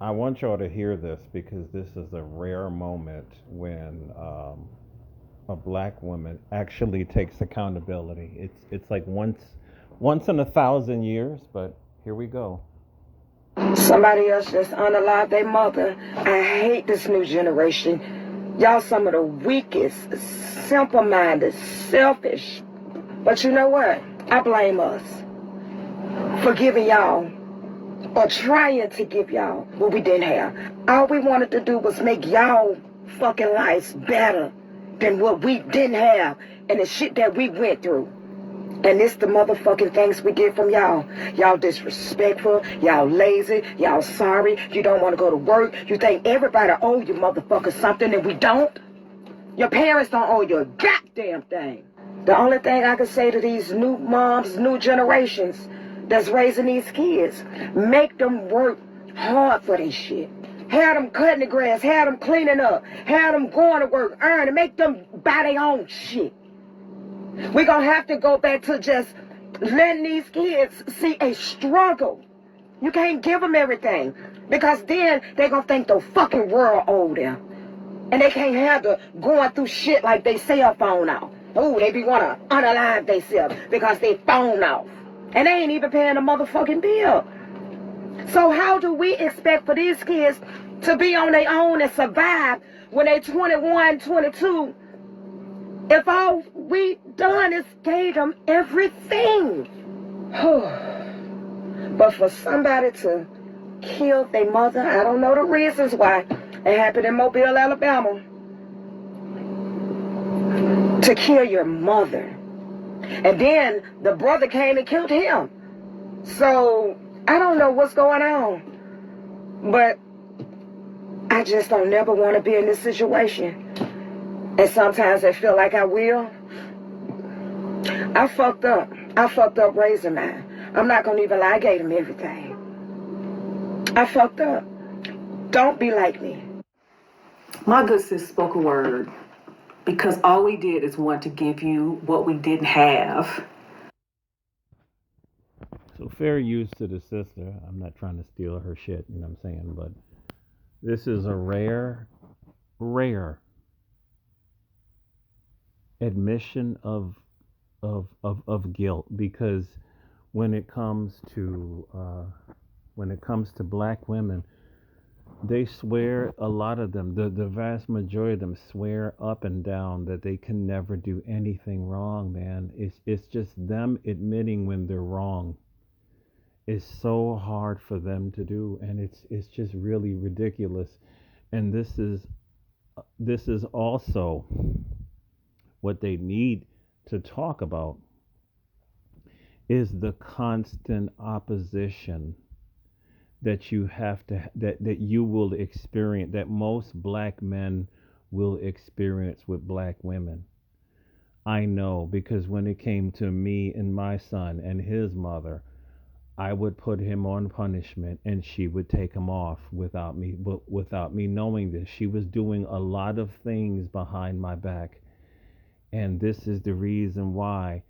I want y'all to hear this because this is a rare moment when a black woman actually takes accountability. It's like once in 1,000 years, but here we go. Somebody else just unalived their mother. I hate this new generation. Y'all some of the weakest, simple-minded, selfish. But you know what? I blame us for giving y'all or trying to give y'all what we didn't have. All we wanted to do was make y'all fucking lives better than what we didn't have and the shit that we went through. And it's the motherfucking things we get from y'all. Y'all disrespectful, y'all lazy, y'all sorry, you don't want to go to work, you think everybody owe you motherfuckers something and we don't. Your parents don't owe you a goddamn thing. The only thing I can say to these new moms, new generations that's raising these kids, make them work hard for this shit. Have them cutting the grass, have them cleaning up, have them going to work, earning, make them buy their own shit. We're going to have to go back to just letting these kids see a struggle. You can't give them everything because then they're going to think the fucking world owed them. And they can't handle going through shit like they cell phone off. Ooh, they be want to unalive themselves because they phone off. And they ain't even paying a motherfucking bill. So how do we expect for these kids to be on their own and survive when they 21, 22? If all we done is gave them everything. But for somebody to kill their mother, I don't know the reasons why. It happened in Mobile, Alabama. To kill your mother. And then the brother came and killed him. So I don't know what's going on. But I just don't never want to be in this situation. And sometimes I feel like I will. I fucked up. I fucked up raising mine. I'm not going to even lie. I gave him everything. I fucked up. Don't be like me. My good sis spoke a word because all we did is want to give you what we didn't have. So fair use to the sister. I'm not trying to steal her shit, you know what I'm saying? But this is a rare admission of guilt because when it comes to black women, they swear, a lot of them, the vast majority of them swear up and down that they can never do anything wrong, man. It's just them admitting when they're wrong is so hard for them to do, and it's just really ridiculous. And this is also what they need to talk about is the constant opposition that you have to that you will experience, that most black men will experience with black women. I know because when it came to me and my son and his mother, I would put him on punishment and she would take him off without me knowing this. She was doing a lot of things behind my back, and this is the reason why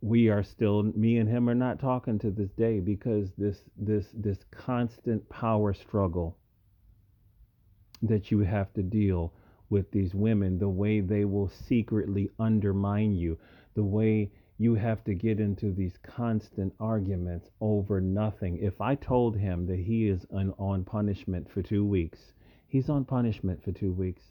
we are still, me and him are not talking to this day, because this constant power struggle that you have to deal with these women, the way they will secretly undermine you, the way you have to get into these constant arguments over nothing. If I told him that he is on punishment for 2 weeks, he's on punishment for 2 weeks.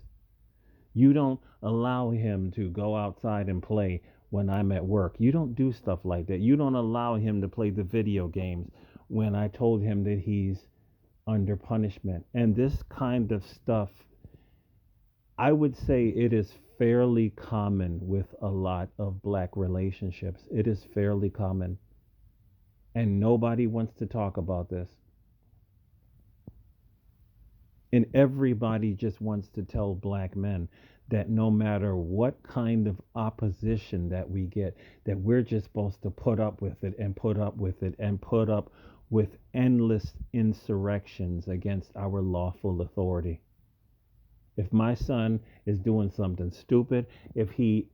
You don't allow him to go outside and play when I'm at work. You don't do stuff like that. You don't allow him to play the video games when I told him that he's under punishment. And this kind of stuff, I would say it is fairly common with a lot of black relationships. It is fairly common. And nobody wants to talk about this. And everybody just wants to tell black men that no matter what kind of opposition that we get, that we're just supposed to put up with it and put up with it and put up with endless insurrections against our lawful authority. If my son is doing something stupid, if he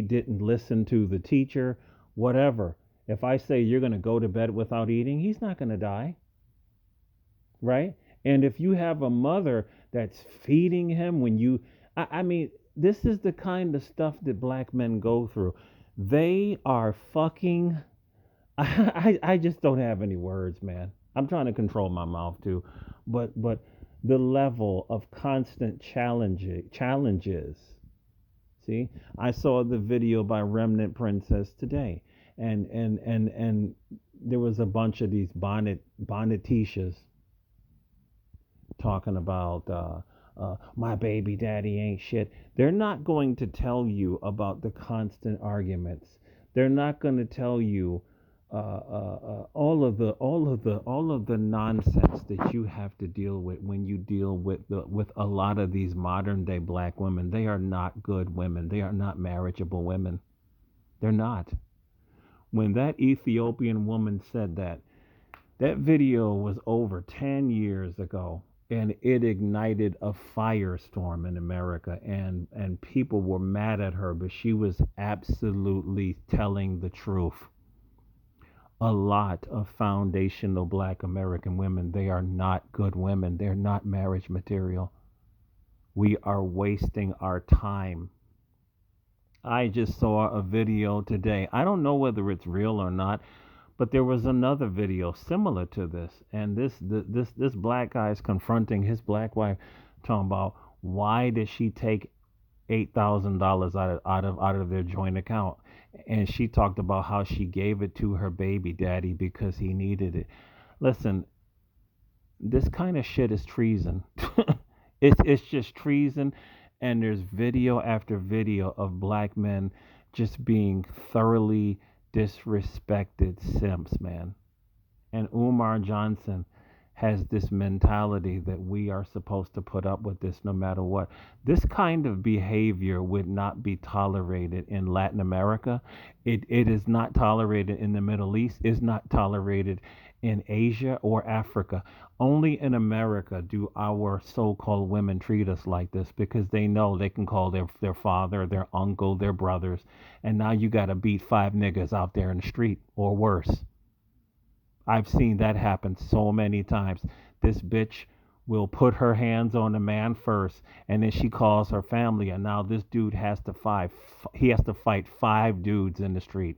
didn't listen to the teacher, whatever, if I say you're going to go to bed without eating, he's not going to die. right? And if you have a mother that's feeding him when you, I mean, this is the kind of stuff that black men go through. They are fucking. I just don't have any words, man. I'm trying to control my mouth too, but the level of constant challenges. See, I saw the video by Remnant Princess today, and there was a bunch of these bonnetishas talking about my baby daddy ain't shit. They're not going to tell you about the constant arguments. They're not going to tell you all of the nonsense that you have to deal with when you deal with a lot of these modern day black women. They are not good women. They are not marriageable women. They're not. When that Ethiopian woman said that, that video was over 10 years ago, and it ignited a firestorm in America, and people were mad at her, but she was absolutely telling the truth. A lot of foundational black American women, they are not good women. They're not marriage material. We are wasting our time. I just saw a video today. I don't know whether it's real or not, but there was another video similar to this, and this black guy is confronting his black wife, talking about why did she take $8,000 out of their joint account, and she talked about how she gave it to her baby daddy because he needed it. Listen, this kind of shit is treason. It's just treason, and there's video after video of black men just being thoroughly disrespected simps, man. And Umar Johnson has this mentality that we are supposed to put up with this no matter what. This kind of behavior would not be tolerated in Latin America. It is not tolerated in the Middle East. It's not tolerated in Asia or Africa. Only in America do our so-called women treat us like this because they know they can call their father, their uncle, their brothers, and now you got to beat five niggas out there in the street or worse. I've seen that happen so many times. This bitch will put her hands on a man first, and then she calls her family, and now this dude has to fight. He has to fight five dudes in the street.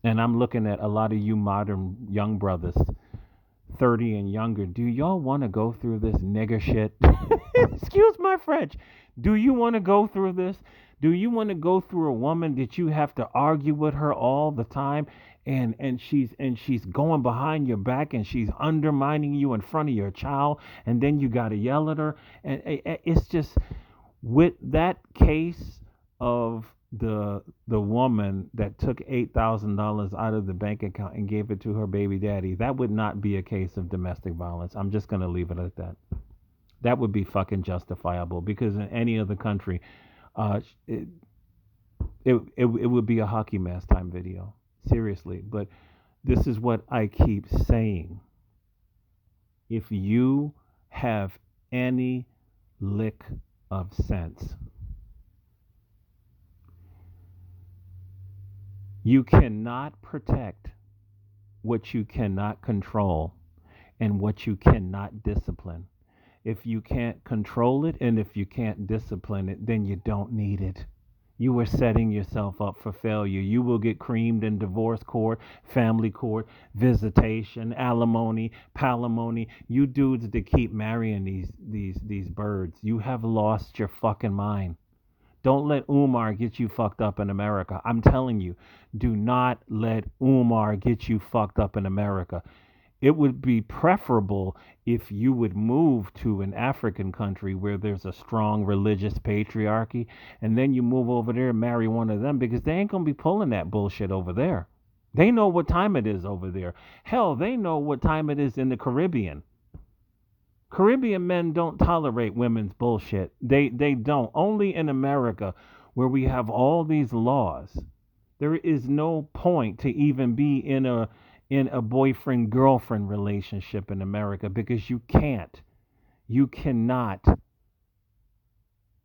And I'm looking at a lot of you modern young brothers, 30 and younger. Do y'all want to go through this nigger shit? Excuse my French. Do you want to go through this? Do you want to go through a woman that you have to argue with her all the time, and she's going behind your back, and she's undermining you in front of your child, and then you got to yell at her, and it's just with that case of the woman that took $8,000 out of the bank account and gave it to her baby daddy, that would not be a case of domestic violence. I'm just going to leave it at that. That would be fucking justifiable because in any other country, uh, it, it would be a hockey mask time video. Seriously. But this is what I keep saying. If you have any lick of sense, you cannot protect what you cannot control and what you cannot discipline. If you can't control it and if you can't discipline it, then you don't need it. You are setting yourself up for failure. You will get creamed in divorce court, family court, visitation, alimony, palimony. You dudes that keep marrying these birds, you have lost your fucking mind. Don't let Umar get you fucked up in America. I'm telling you, do not let Umar get you fucked up in America. It would be preferable if you would move to an African country where there's a strong religious patriarchy, and then you move over there and marry one of them because they ain't going to be pulling that bullshit over there. They know what time it is over there. Hell, they know what time it is in the Caribbean. Caribbean men don't tolerate women's bullshit. They don't. Only in America, where we have all these laws, there is no point to even be in a boyfriend girlfriend relationship in America because you can't. You cannot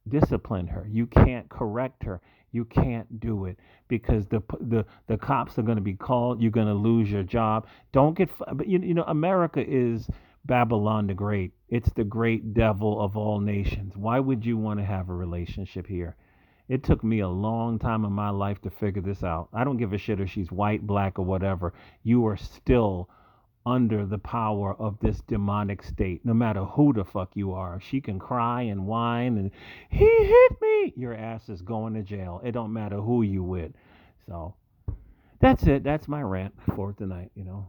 discipline her. You can't correct her. You can't do it because the cops are going to be called. You're going to lose your job. Don't get. But you know, America is Babylon the Great. It's the great devil of all nations. Why would you want to have a relationship here? It took me a long time in my life to figure this out. I don't give a shit if she's white, black, or whatever. You are still under the power of this demonic state, no matter who the fuck you are. She can cry and whine and he hit me. Your ass is going to jail. It don't matter who you with. So that's it. That's my rant for tonight, you know.